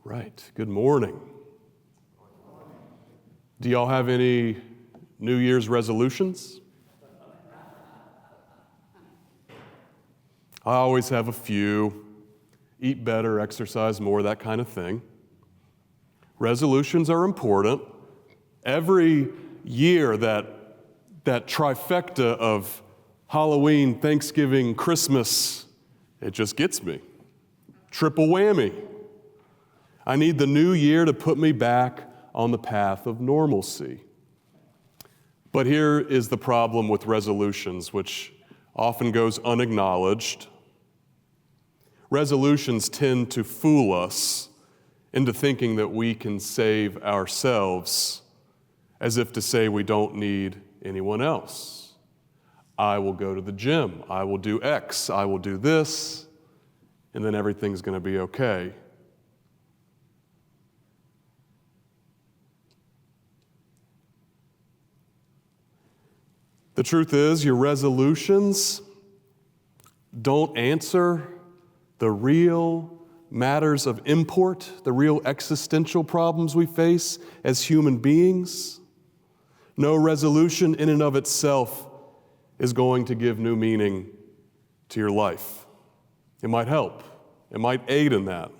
Right. Good morning. Do y'all have any New Year's resolutions? I always have a few. Eat better, exercise more, that kind of thing. Resolutions are important. Every year that trifecta of Halloween, Thanksgiving, Christmas, it just gets me. Triple whammy. I need the new year to put me back on the path of normalcy. But here is the problem with resolutions, which often goes unacknowledged. Resolutions tend to fool us into thinking that we can save ourselves, as if to say we don't need anyone else. I will go to the gym, I will do X, I will do this, and then everything's going to be okay. The truth is, your resolutions don't answer the real matters of import, the real existential problems we face as human beings. No resolution in and of itself is going to give new meaning to your life. It might help, it might aid in that.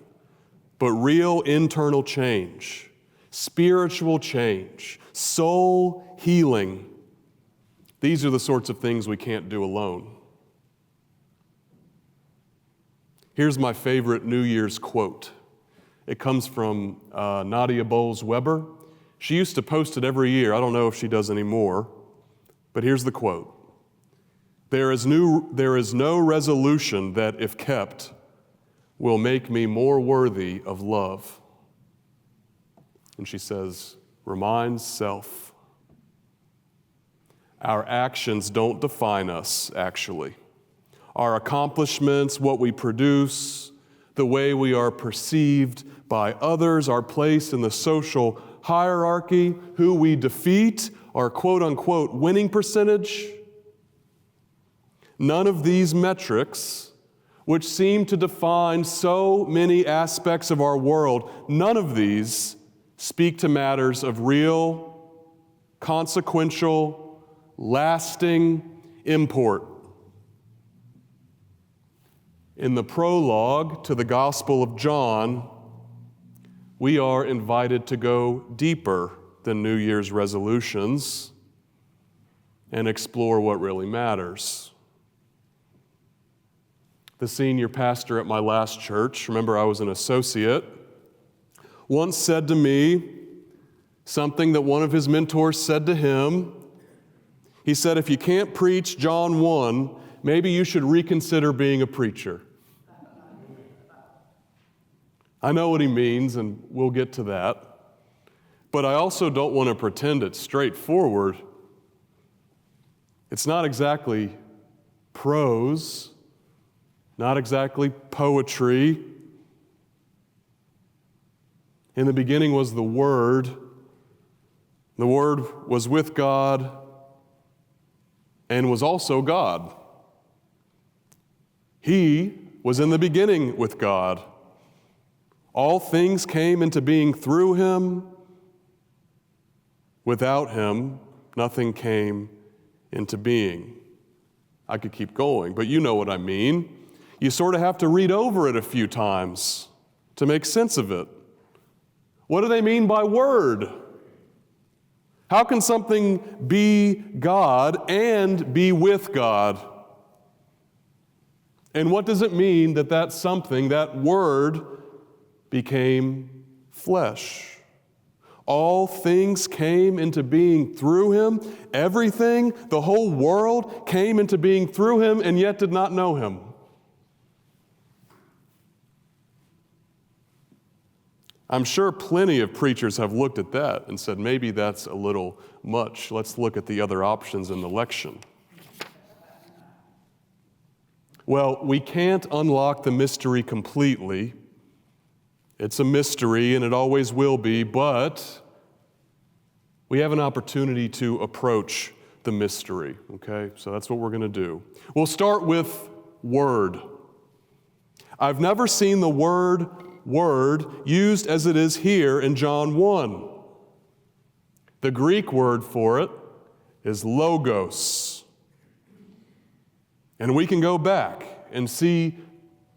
But real internal change, spiritual change, soul healing, these are the sorts of things we can't do alone. Here's my favorite New Year's quote. It comes from Nadia Bowles-Weber. She used to post it every year. I don't know if she does anymore, but here's the quote. There is no resolution that, if kept, will make me more worthy of love. And she says, remind self. Our actions don't define us, actually. Our accomplishments, what we produce, the way we are perceived by others, our place in the social hierarchy, who we defeat, our quote-unquote winning percentage. None of these metrics, which seem to define so many aspects of our world, none of these speak to matters of real, consequential, lasting import. In the prologue to the Gospel of John, we are invited to go deeper than New Year's resolutions and explore what really matters. The senior pastor at my last church, remember I was an associate, once said to me something that one of his mentors said to him. He said, if you can't preach John 1, maybe you should reconsider being a preacher. I know what he means, and we'll get to that. But I also don't want to pretend it's straightforward. It's not exactly prose, not exactly poetry. In the beginning was the Word. The Word was with God and was also God. He was in the beginning with God. All things came into being through him. Without him, nothing came into being. I could keep going, but you know what I mean. You sort of have to read over it a few times to make sense of it. What do they mean by word? How can something be God and be with God? And what does it mean that that something, that word, became flesh? All things came into being through him. Everything, the whole world, came into being through him and yet did not know him. I'm sure plenty of preachers have looked at that and said, maybe that's a little much. Let's look at the other options in the lection. Well, we can't unlock the mystery completely. It's a mystery, and it always will be, but we have an opportunity to approach the mystery, okay? So that's what we're going to do. We'll start with word. I've never seen the word word used as it is here in John 1. The Greek word for it is logos. And we can go back and see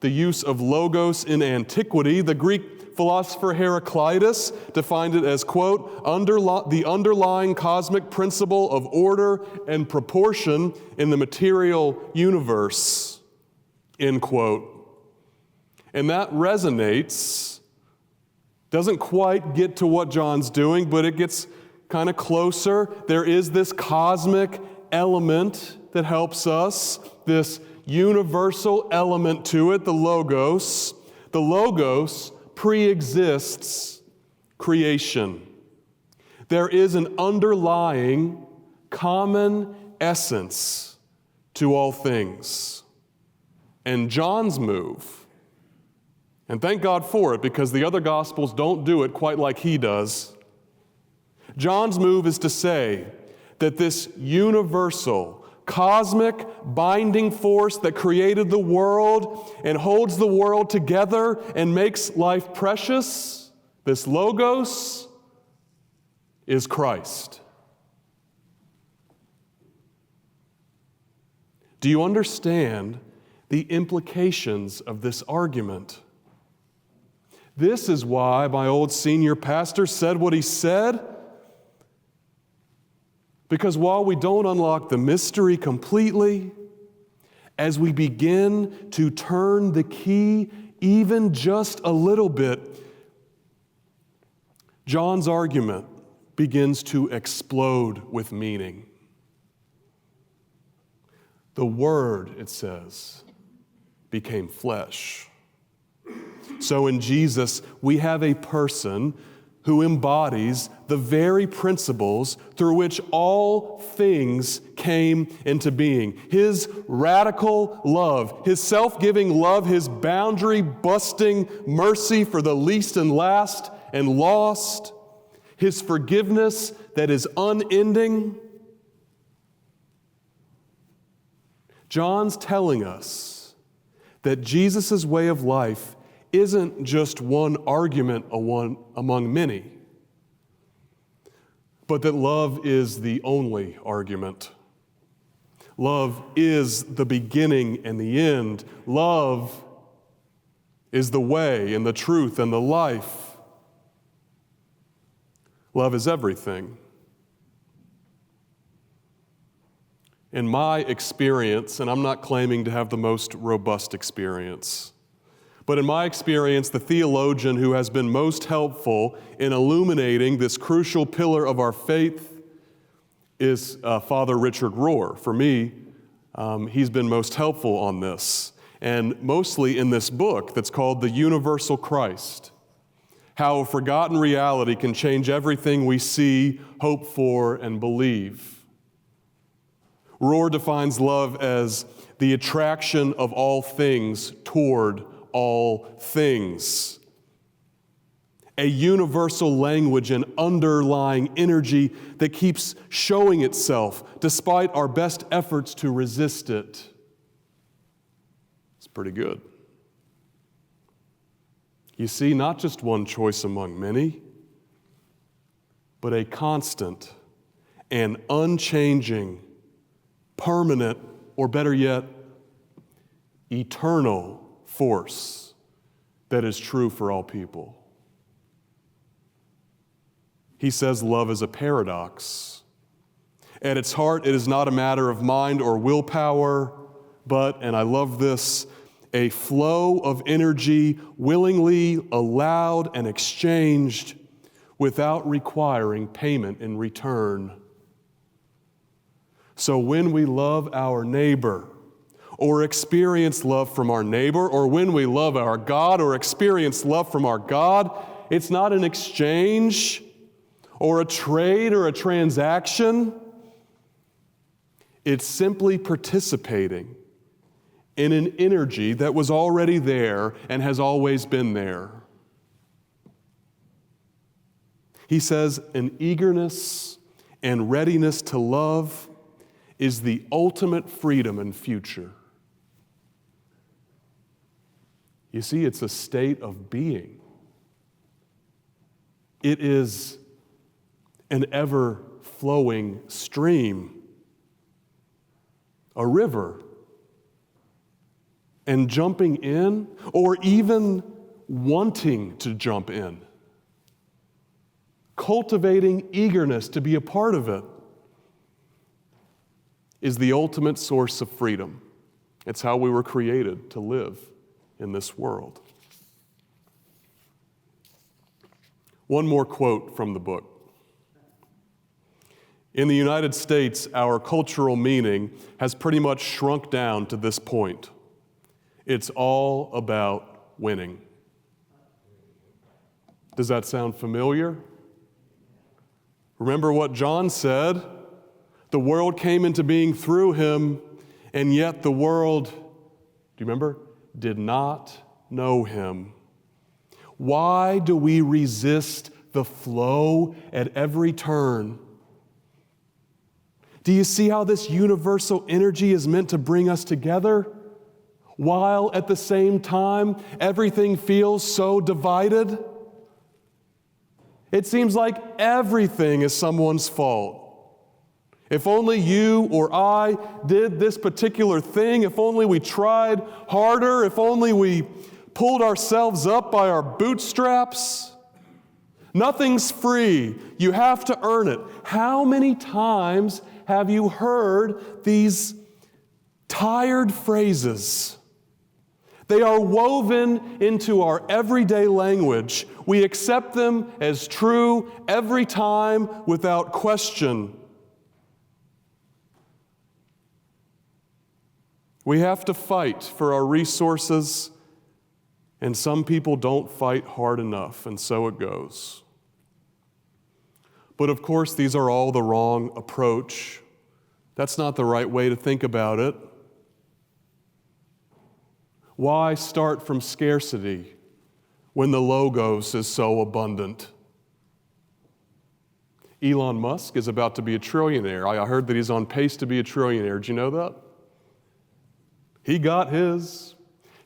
the use of logos in antiquity. The Greek philosopher Heraclitus defined it as, quote, the underlying cosmic principle of order and proportion in the material universe, end quote. And that resonates, doesn't quite get to what John's doing, but it gets kind of closer. There is this cosmic element that helps us, this universal element to it, the Logos. The Logos pre-exists creation. There is an underlying common essence to all things. And John's move, and thank God for it, because the other Gospels don't do it quite like he does. John's move is to say that this universal, cosmic, binding force that created the world and holds the world together and makes life precious, this Logos, is Christ. Do you understand the implications of this argument? This is why my old senior pastor said what he said. Because while we don't unlock the mystery completely, as we begin to turn the key even just a little bit, John's argument begins to explode with meaning. The Word, it says, became flesh. So in Jesus, we have a person who embodies the very principles through which all things came into being. His radical love, his self-giving love, his boundary-busting mercy for the least and last and lost, his forgiveness that is unending. John's telling us that Jesus' way of life isn't just one argument among many, but that love is the only argument. Love is the beginning and the end. Love is the way and the truth and the life. Love is everything. In my experience, and I'm not claiming to have the most robust experience, but in my experience, the theologian who has been most helpful in illuminating this crucial pillar of our faith is Father Richard Rohr. For me, he's been most helpful on this, and mostly in this book that's called The Universal Christ, How a Forgotten Reality Can Change Everything We See, Hope for, and Believe. Rohr defines love as the attraction of all things toward all things. A universal language and underlying energy that keeps showing itself despite our best efforts to resist it. It's pretty good. You see, not just one choice among many, but a constant and unchanging, permanent, or better yet, eternal force that is true for all people. He says love is a paradox. At its heart, it is not a matter of mind or willpower, but, and I love this, a flow of energy willingly allowed and exchanged without requiring payment in return. So when we love our neighbor, or experience love from our neighbor, or when we love our God or experience love from our God, it's not an exchange or a trade or a transaction. It's simply participating in an energy that was already there and has always been there. He says an eagerness and readiness to love is the ultimate freedom and future. You see, it's a state of being. It is an ever-flowing stream, a river. And jumping in, or even wanting to jump in, cultivating eagerness to be a part of it, is the ultimate source of freedom. It's how we were created to live in this world. One more quote from the book. In the United States, our cultural meaning has pretty much shrunk down to this point. It's all about winning. Does that sound familiar? Remember what John said? The world came into being through him, and yet the world, do you remember? Did not know him. Why do we resist the flow at every turn? Do you see how this universal energy is meant to bring us together, while at the same time everything feels so divided? It seems like everything is someone's fault. If only you or I did this particular thing, if only we tried harder, if only we pulled ourselves up by our bootstraps. Nothing's free. You have to earn it. How many times have you heard these tired phrases? They are woven into our everyday language. We accept them as true every time without question. We have to fight for our resources, and some people don't fight hard enough, and so it goes. But of course, these are all the wrong approach. That's not the right way to think about it. Why start from scarcity when the logos is so abundant? Elon Musk is about to be a trillionaire. I heard that he's on pace to be a trillionaire. Did you know that? He got his.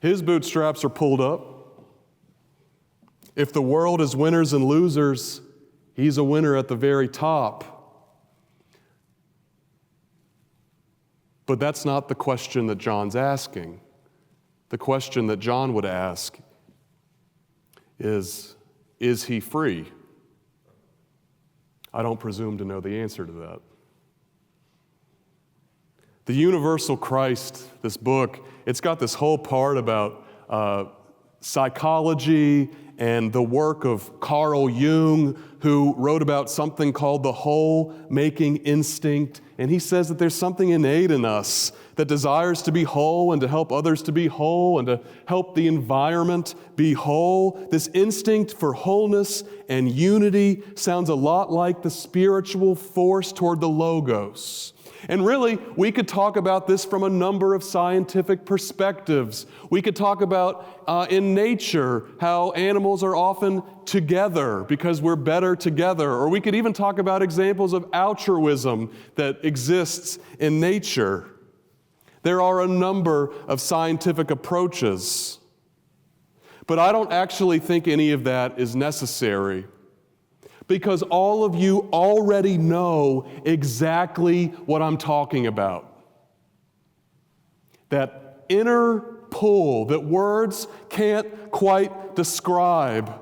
His bootstraps are pulled up. If the world is winners and losers, he's a winner at the very top. But that's not the question that John's asking. The question that John would ask is he free? I don't presume to know the answer to that. The Universal Christ, this book, it's got this whole part about psychology and the work of Carl Jung, who wrote about something called the whole-making instinct. And he says that there's something innate in us that desires to be whole and to help others to be whole and to help the environment be whole. This instinct for wholeness and unity sounds a lot like the spiritual force toward the logos. And really, we could talk about this from a number of scientific perspectives. We could talk about in nature how animals are often together because we're better together. Or we could even talk about examples of altruism that exists in nature. There are a number of scientific approaches. But I don't actually think any of that is necessary, because all of you already know exactly what I'm talking about. That inner pull that words can't quite describe.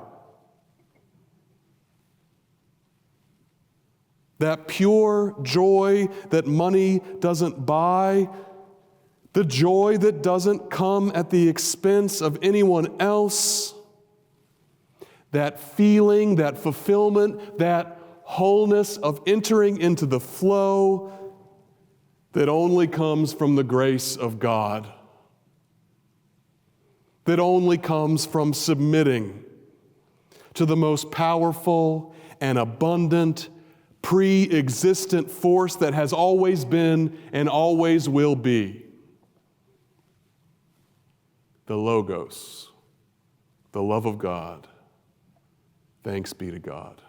That pure joy that money doesn't buy. The joy that doesn't come at the expense of anyone else. That feeling, that fulfillment, that wholeness of entering into the flow that only comes from the grace of God. That only comes from submitting to the most powerful and abundant, pre-existent force that has always been and always will be. The Logos, the love of God. Thanks be to God.